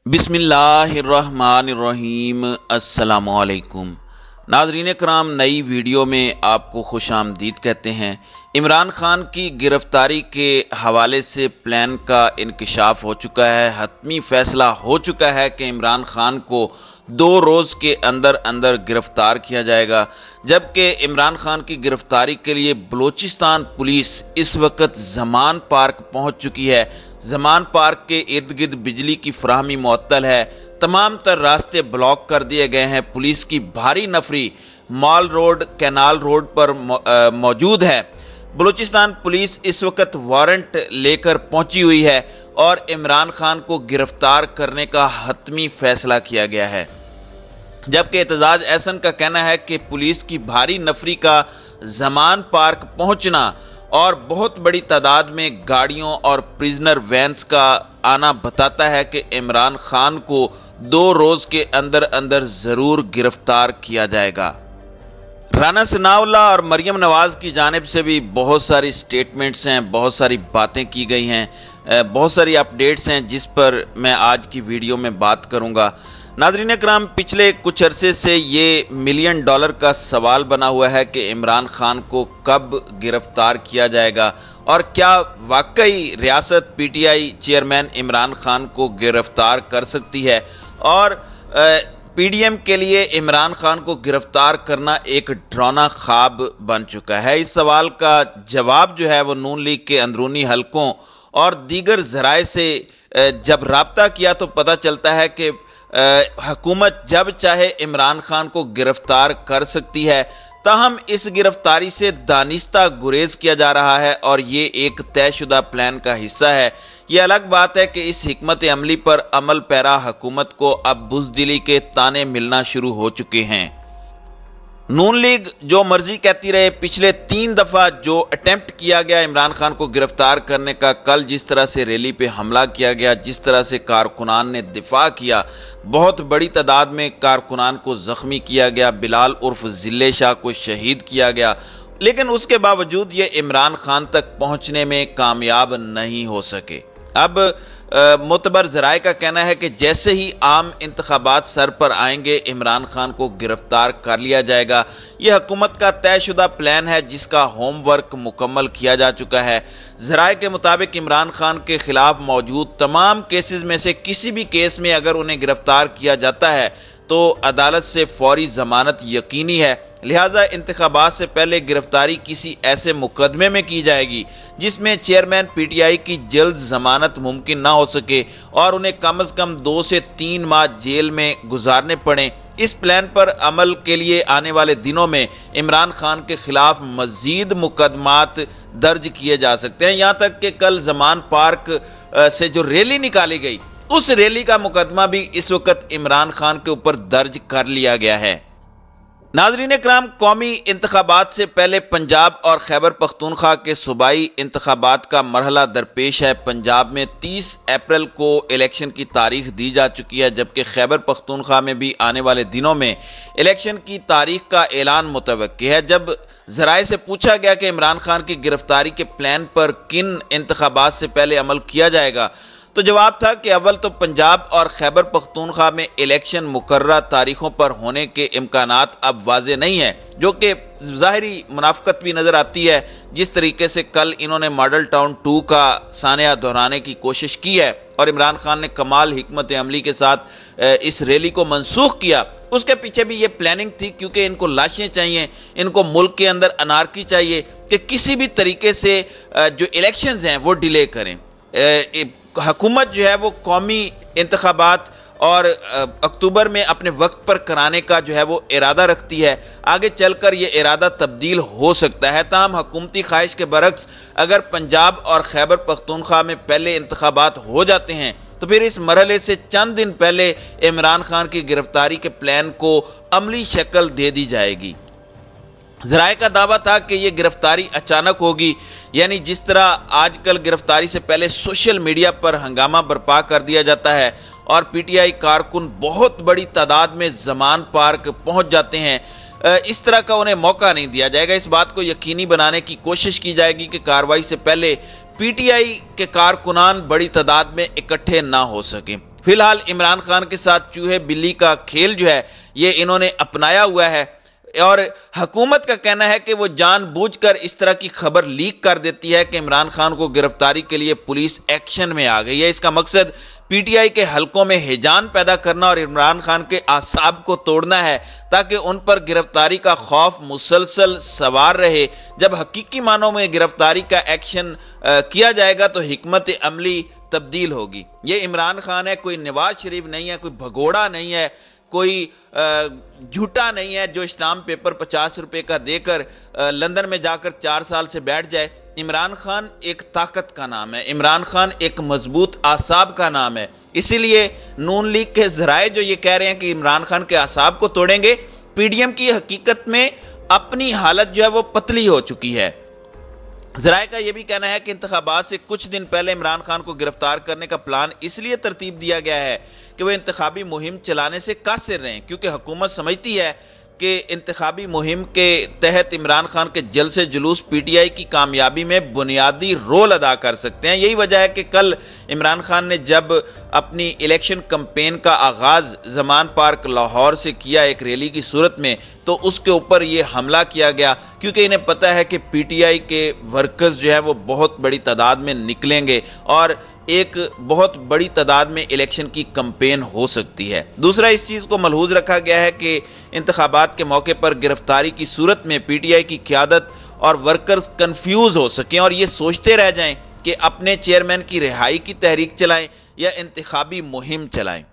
बिस्मिल्लाहिर्रहमानिर्रहीम। अस्सलामुअलैकुम नाज़रीन कराम, नई वीडियो में आपको खुश आमदीद कहते हैं। इमरान खान की गिरफ़्तारी के हवाले से प्लान का इंकशाफ हो चुका है। हतमी फ़ैसला हो चुका है कि इमरान खान को 2 रोज़ के अंदर अंदर गिरफ़्तार किया जाएगा, जबकि इमरान खान की गिरफ़्तारी के लिए बलूचिस्तान पुलिस इस वक्त ज़मान पार्क पहुँच चुकी है। ज़मान पार्क के इर्द गिर्द बिजली की फराहमी मुअत्तल है, तमाम तर रास्ते ब्लॉक कर दिए गए हैं। पुलिस की भारी नफरी मॉल रोड, कैनाल रोड पर मौजूद है। बलूचिस्तान पुलिस इस वक्त वारंट लेकर पहुंची हुई है और इमरान खान को गिरफ्तार करने का हतमी फैसला किया गया है, जबकि एतजाज एहसन का कहना है कि पुलिस की भारी नफरी का ज़मान पार्क पहुंचना और बहुत बड़ी तादाद में गाड़ियों और प्रिजनर वैन्स का आना बताता है कि इमरान खान को 2 रोज़ के अंदर अंदर ज़रूर गिरफ्तार किया जाएगा। राना सनाउल्लाह और मरियम नवाज़ की जानिब से भी बहुत सारी स्टेटमेंट्स हैं, बहुत सारी बातें की गई हैं, बहुत सारी अपडेट्स हैं जिस पर मैं आज की वीडियो में बात करूँगा। नाज़रीन इकराम, पिछले कुछ अरसे से ये $1 मिलियन का सवाल बना हुआ है कि इमरान खान को कब गिरफ्तार किया जाएगा और क्या वाकई रियासत PTI चेयरमैन इमरान खान को गिरफ्तार कर सकती है और PDM के लिए इमरान खान को गिरफ्तार करना एक डरावना ख्वाब बन चुका है। इस सवाल का जवाब जो है वो नून लीग के अंदरूनी हलकों और दीगर ज़राए से जब राब्ता किया तो पता चलता है कि हुकूमत जब चाहे इमरान खान को गिरफ्तार कर सकती है। ताहम इस गिरफ्तारी से दानिस्ता गुरेज किया जा रहा है और ये एक तयशुदा प्लान का हिस्सा है। ये अलग बात है कि इस हिकमत अमली पर अमल पैरा हुकूमत को अब बुज़दिली के ताने मिलना शुरू हो चुके हैं। नून लीग जो मर्जी कहती रहे, पिछले 3 दफ़ा जो अटेम्प्ट किया गया इमरान खान को गिरफ्तार करने का, कल जिस तरह से रैली पे हमला किया गया, जिस तरह से कारकुनान ने दिफा किया, बहुत बड़ी तादाद में कारकुनान को ज़ख्मी किया गया, बिलाल उर्फ जिले शाह को शहीद किया गया, लेकिन उसके बावजूद ये इमरान खान तक पहुँचने में कामयाब नहीं हो सके। अब मुतबर ज़राए का कहना है कि जैसे ही आम इंतखाबात सर पर आएंगे इमरान खान को गिरफ्तार कर लिया जाएगा। यह हुकूमत का तयशुदा प्लान है जिसका होमवर्क मुकम्मल किया जा चुका है। ज़राए के मुताबिक इमरान खान के खिलाफ मौजूद तमाम केसेस में से किसी भी केस में अगर उन्हें गिरफ्तार किया जाता है तो अदालत से फौरी ज़मानत यकीनी है। लिहाजा इंतखाबात से पहले गिरफ्तारी किसी ऐसे मुकदमे में की जाएगी जिसमें चेयरमैन PTI की जल्द ज़मानत मुमकिन ना हो सके और उन्हें कम अज़ कम 2 से 3 माह जेल में गुजारने पड़ें। इस प्लान पर अमल के लिए आने वाले दिनों में इमरान खान के खिलाफ मज़ीद मुकदमात दर्ज किए जा सकते हैं। यहाँ तक कि कल ज़मान पार्क से जो रैली निकाली गई, उस रैली का मुकदमा भी इस वक्त इमरान खान के ऊपर दर्ज कर लिया गया है। नाज़रीन कराम, कौमी इंतखाबात से पहले पंजाब और खैबर पख्तूनख्वा के सूबाई इंतखाबात का मरहला दरपेश है। पंजाब में 30 अप्रैल को इलेक्शन की तारीख दी जा चुकी है, जबकि खैबर पख्तूनख्वा में भी आने वाले दिनों में इलेक्शन की तारीख का ऐलान मुतवक्की है। जब ज़राए से पूछा गया कि इमरान खान की गिरफ्तारी के प्लान पर किन इंतखाबात से पहले अमल किया जाएगा, तो जवाब था कि अव्वल तो पंजाब और खैबर पख्तूनख्वा में इलेक्शन मुकर्रर तारीखों पर होने के इम्कानात अब वाज़े नहीं है, जो कि ज़ाहिरी मुनाफ़कत भी नज़र आती है। जिस तरीके से कल इन्होंने मॉडल टाउन 2 का सानिया दोहराने की कोशिश की है और इमरान खान ने कमाल हिकमत अमली के साथ इस रैली को मनसूख किया, उसके पीछे भी ये प्लानिंग थी, क्योंकि इनको लाशें चाहिए, इनको मुल्क के अंदर अनारकी चाहिए कि किसी भी तरीके से जो इलेक्शंस हैं वो डिले करें। हुकूमत जो है वो कौमी इंतखाबात और अक्टूबर में अपने वक्त पर कराने का जो है वो इरादा रखती है। आगे चलकर ये इरादा तब्दील हो सकता है। ताहम हुकूमती ख्वाहिश के बरक्स अगर पंजाब और खैबर पख्तूनख्वा में पहले इंतखाबात हो जाते हैं तो फिर इस मरहले से चंद दिन पहले इमरान खान की गिरफ्तारी के प्लान को अमली शक्ल दे दी जाएगी। ज़राए का दावा था कि यह गिरफ्तारी अचानक होगी, यानी जिस तरह आजकल गिरफ्तारी से पहले सोशल मीडिया पर हंगामा बर्पा कर दिया जाता है और PTI कारकुन बहुत बड़ी तादाद में ज़मान पार्क पहुंच जाते हैं, इस तरह का उन्हें मौका नहीं दिया जाएगा। इस बात को यकीनी बनाने की कोशिश की जाएगी कि कार्रवाई से पहले पीटीआई के कारकुनान बड़ी तादाद में इकट्ठे ना हो सके। फिलहाल इमरान खान के साथ चूहे बिल्ली का खेल जो है ये इन्होंने अपनाया हुआ है और हुकूमत का कहना है कि वो जानबूझकर इस तरह की खबर लीक कर देती है कि इमरान खान को गिरफ्तारी के लिए पुलिस एक्शन में आ गई है। इसका मकसद पीटीआई के हलकों में हिजान पैदा करना और इमरान खान के आसाब को तोड़ना है ताकि उन पर गिरफ्तारी का खौफ मुसलसल सवार रहे। जब हकीकी मानों में गिरफ्तारी का एक्शन किया जाएगा तो हिकमत अमली तब्दील होगी। ये इमरान खान है, कोई नवाज शरीफ नहीं है, कोई भगोड़ा नहीं है, कोई झूठा नहीं है जो स्टाम्प पेपर 50 रुपए का देकर लंदन में जाकर 4 साल से बैठ जाए। इमरान खान एक ताकत का नाम है, इमरान खान एक मजबूत आसाब का नाम है। इसीलिए नून लीग के जराए जो ये कह रहे हैं कि इमरान खान के आसाब को तोड़ेंगे, पीडीएम की हकीकत में अपनी हालत जो है वो पतली हो चुकी है। जराए का यह भी कहना है कि इंतखाबात से कुछ दिन पहले इमरान खान को गिरफ्तार करने का प्लान इसलिए तरतीब दिया गया है कि वह इंतखाबी मुहिम चलाने से कासिर रहें, क्योंकि हुकूमत समझती है कि इंतखाबी मुहिम के तहत इमरान खान के जल्द से जुलूस पीटीआई की कामयाबी में बुनियादी रोल अदा कर सकते हैं। यही वजह है कि कल इमरान खान ने जब अपनी इलेक्शन कैंपेन का आगाज़ ज़मान पार्क लाहौर से किया एक रैली की सूरत में, तो उसके ऊपर ये हमला किया गया, क्योंकि इन्हें पता है कि पीटीआई के वर्कर्स जो है वो बहुत बड़ी तादाद में निकलेंगे और एक बहुत बड़ी तादाद में इलेक्शन की कैंपेन हो सकती है। दूसरा, इस चीज़ को मलहूज रखा गया है कि इंतखाबात के मौके पर गिरफ्तारी की सूरत में पीटीआई की क़यादत और वर्कर्स कंफ्यूज हो सकें और ये सोचते रह जाएं कि अपने चेयरमैन की रिहाई की तहरीक चलाएं या इंतखाबी मुहिम चलाएं।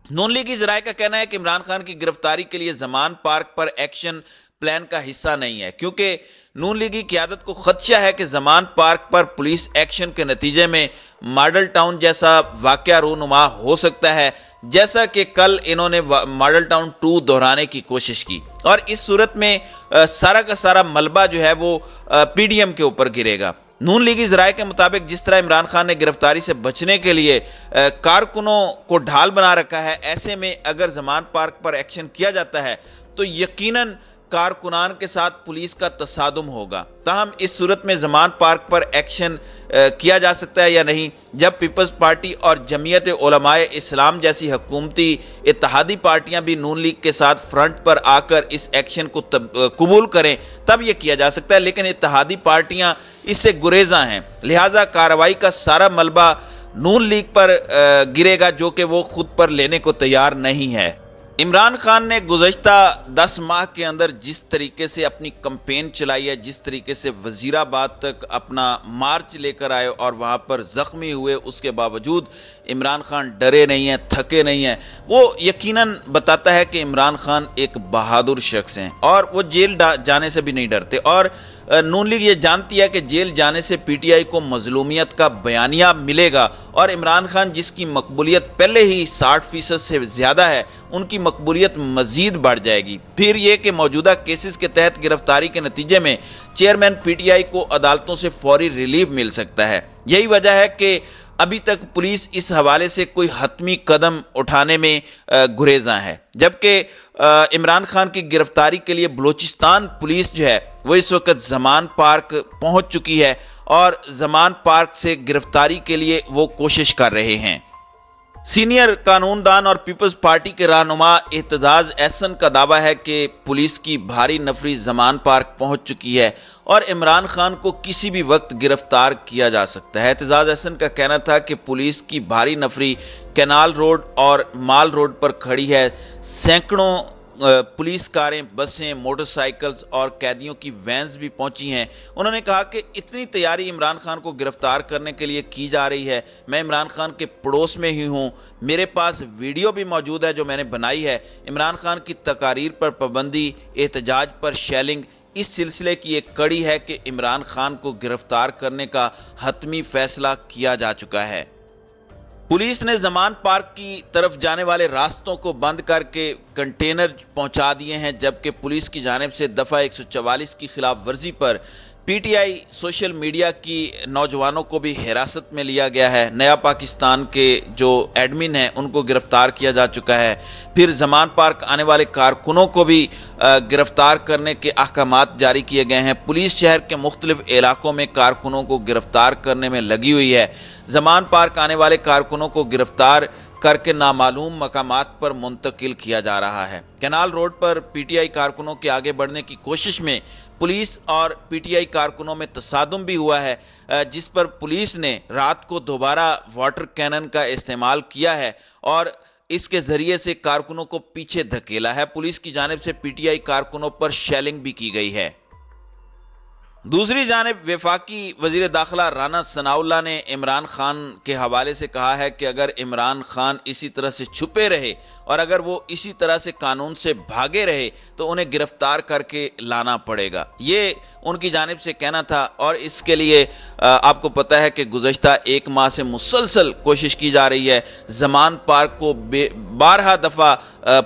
नून लीग की ज़राए का कहना है कि इमरान खान की गिरफ्तारी के लिए ज़मान पार्क पर एक्शन प्लान का हिस्सा नहीं है, क्योंकि नून लीग की क़यादत को खदशा है कि ज़मान पार्क पर पुलिस एक्शन के नतीजे में मॉडल टाउन जैसा वाक़या रूनुमा हो सकता है, जैसा कि कल इन्होंने मॉडल टाउन 2 दोहराने की कोशिश की और इस सूरत में सारा का सारा मलबा जो है वो पीडीएम के ऊपर गिरेगा। नून लीगी ज़राए के मुताबिक जिस तरह इमरान खान ने गिरफ्तारी से बचने के लिए कारकुनों को ढाल बना रखा है, ऐसे में अगर ज़मान पार्क पर एक्शन किया जाता है तो यकीनन कारकुनान के साथ पुलिस का तसादुम होगा। ताहम इस सूरत में ज़मान पार्क पर एक्शन किया जा सकता है या नहीं, जब पीपल्स पार्टी और जमीयत उलमाए इस्लाम जैसी हुकूमती इत्तेहादी पार्टियां भी नून लीग के साथ फ्रंट पर आकर इस एक्शन को कबूल करें, तब यह किया जा सकता है। लेकिन इत्तेहादी पार्टियां इससे गुरेजा हैं, लिहाजा कार्रवाई का सारा मलबा नून लीग पर गिरेगा, जो कि वो खुद पर लेने को तैयार नहीं है। इमरान खान ने गुज़श्ता 10 माह के अंदर जिस तरीके से अपनी कैंपेन चलाई है, जिस तरीके से वज़ीराबाद तक अपना मार्च लेकर आए और वहाँ पर ज़ख्मी हुए, उसके बावजूद इमरान खान डरे नहीं हैं, थके नहीं हैं, वो यकीनन बताता है कि इमरान खान एक बहादुर शख्स हैं और वो जेल जाने से भी नहीं डरते। और नून लीग ये जानती है कि जेल जाने से पीटीआई को मजलूमियत का बयानिया मिलेगा और इमरान खान जिसकी मकबूलियत पहले ही 60% से ज़्यादा है, उनकी मकबूलियत मज़ीद बढ़ जाएगी। फिर ये कि मौजूदा केसेस के तहत गिरफ्तारी के नतीजे में चेयरमैन पीटीआई को अदालतों से फौरी रिलीफ मिल सकता है। यही वजह है कि अभी तक पुलिस इस हवाले से कोई हतमी कदम उठाने में गुरेजा है, जबकि इमरान खान की गिरफ्तारी के लिए बलूचिस्तान पुलिस जो है वो इस वक्त ज़मान पार्क पहुंच चुकी है और ज़मान पार्क से गिरफ्तारी के लिए वो कोशिश कर रहे हैं। सीनियर कानूनदान और पीपल्स पार्टी के रहनुमा एतजाज़ एहसन का दावा है कि पुलिस की भारी नफरी ज़मान पार्क पहुंच चुकी है और इमरान खान को किसी भी वक्त गिरफ्तार किया जा सकता है। एतजाज़ एहसन का कहना था कि पुलिस की भारी नफरी कैनाल रोड और माल रोड पर खड़ी है, सैकड़ों पुलिस कारें, बसें, मोटरसाइकिल्स और कैदियों की वैन्स भी पहुंची हैं। उन्होंने कहा कि इतनी तैयारी इमरान खान को गिरफ्तार करने के लिए की जा रही है। मैं इमरान खान के पड़ोस में ही हूं, मेरे पास वीडियो भी मौजूद है जो मैंने बनाई है। इमरान खान की तकारीर पर पाबंदी, एहतजाज पर शेलिंग इस सिलसिले की एक कड़ी है कि इमरान खान को गिरफ्तार करने का हतमी फैसला किया जा चुका है। पुलिस ने ज़मान पार्क की तरफ जाने वाले रास्तों को बंद करके कंटेनर पहुंचा दिए हैं, जबकि पुलिस की जानिब से दफ़ा 144 की खिलाफ वर्जी पर पीटीआई सोशल मीडिया की नौजवानों को भी हिरासत में लिया गया है। नया पाकिस्तान के जो एडमिन हैं उनको गिरफ्तार किया जा चुका है। फिर ज़मान पार्क आने वाले कारकुनों को भी गिरफ्तार करने के अहकामात जारी किए गए हैं। पुलिस शहर के मुख्तलिफ इलाकों में कारकुनों को गिरफ्तार करने में लगी हुई है। ज़मान पार्क आने वाले कारकुनों को गिरफ्तार करके नामालूम मकामात पर मुंतकिल किया जा रहा है। कैनाल रोड पर पीटीआई कारकुनों के आगे बढ़ने की कोशिश में पुलिस और पीटीआई कारकुनों में तसादुम भी हुआ है, जिस पर पुलिस ने रात को दोबारा वाटर कैनन का इस्तेमाल किया है और इसके ज़रिए से कारकुनों को पीछे धकेला है। पुलिस की जानिब से पीटीआई कारकुनों पर शेलिंग भी की गई है। दूसरी जानिब वफाकी वज़ीर दाखिला राना सनाउल्लाह ने इमरान खान के हवाले से कहा है कि अगर इमरान खान इसी तरह से छुपे रहे और अगर वो इसी तरह से कानून से भागे रहे तो उन्हें गिरफ्तार करके लाना पड़ेगा। ये उनकी जानिब से कहना था और इसके लिए आपको पता है कि गुज़श्ता एक माह से मुसलसल कोशिश की जा रही है। ज़मान पार्क को 12 दफ़ा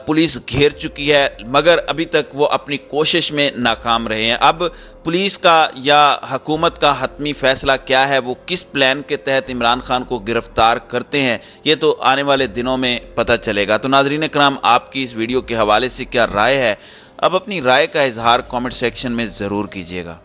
पुलिस घेर चुकी है मगर अभी तक वो अपनी कोशिश में नाकाम रहे हैं। अब पुलिस का या हुकूमत का हतमी फैसला क्या है, वो किस प्लान के तहत इमरान खान को गिरफ्तार करते हैं, ये तो आने वाले दिनों में पता चलेगा। तो नाज़रीन इकराम, आपकी इस वीडियो के हवाले से क्या राय है? अब अपनी राय का इजहार कमेंट सेक्शन में ज़रूर कीजिएगा।